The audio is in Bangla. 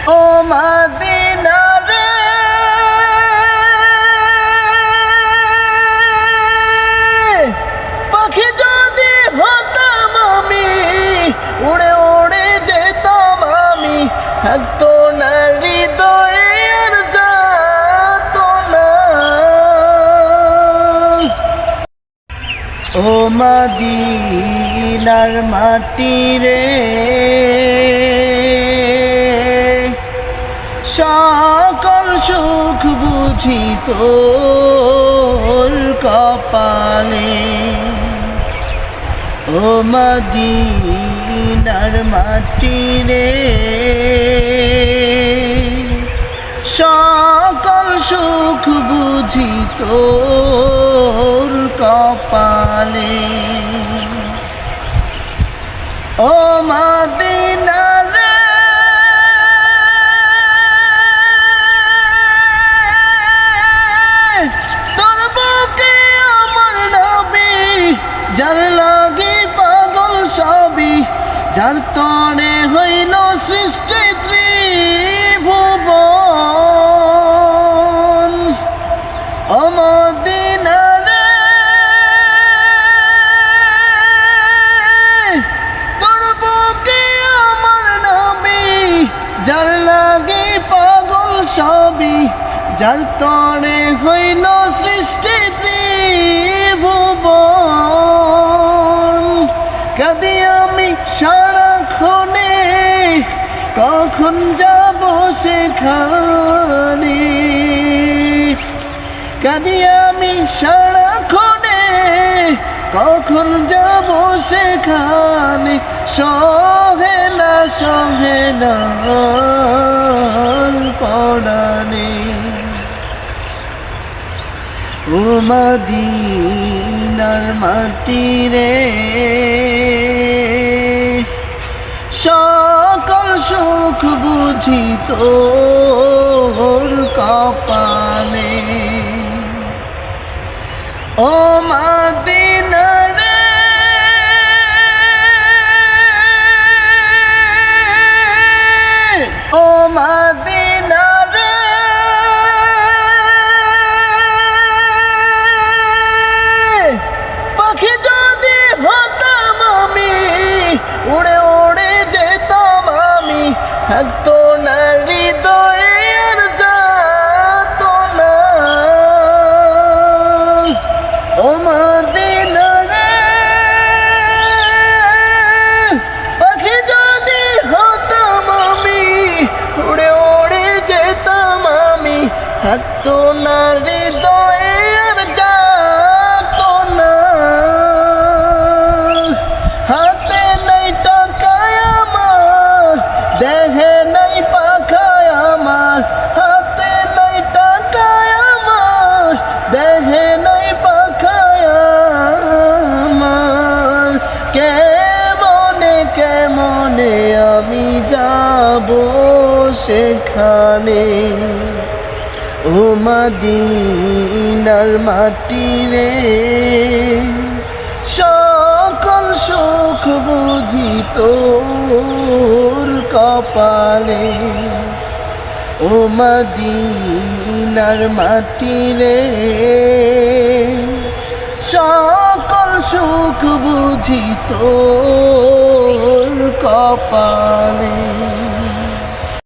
ও মদিনা রে পাখি যদি হতাম আমি, উড়ে উড়ে যেতাম আমি, থাকতো না হৃদয়ে আর যাতো না। ও মদিনার মাটি রে সকল সুখ বুঝি তোর কপালে। ও মদিনার মাটি রে সকল সুখ বুঝি তোর কপালে। ও মদিনা রে তোর বুকে আমার নবী, যার লাগি পাগল সবই, যার তরে হইল সৃষ্টি ত্রিভুবন। ও মদিনা রে তোর বুকে আমার নবী, যার লাগে পাগল সবই, যার তরে হইল সৃষ্টি ত্রিভুবন। কাঁদি আমি সারাক্ষণে, কখন যাব সেখানে। কাঁদি আমি সারাক্ষণে, কখন যাব সেখানে। সহে না পরাণে। ও মদিনার মাটি রে সকল সুখ বুঝি তোর কপালে। ও মদিনা রে ও মদিনা রে পাখি যদি হতাম আমি, উড়ে উড়ে যেতাম আমি, থাকতো না হৃদয়ে আর যাতো না। ও মদিনা রে পাখি যদি হতাম আমি, উড়ে উড়ে যেতাম আমি, থাকতো না হৃদয়ে আর যাতো না। হাতে নাই টাকায় আমার, দেহে নাই পাখায় আমার, হাতে নাই টাকায় আমার, দেহে নাই পাখায় আমার। কেমনে কেমনে আমি যাব সেখানে। ও মদিনার মাটি রে সকল সুখ বুঝি তোর কপালে। ও মদিনার মাটি রে সকল সুখ বুঝি তোর কপালে।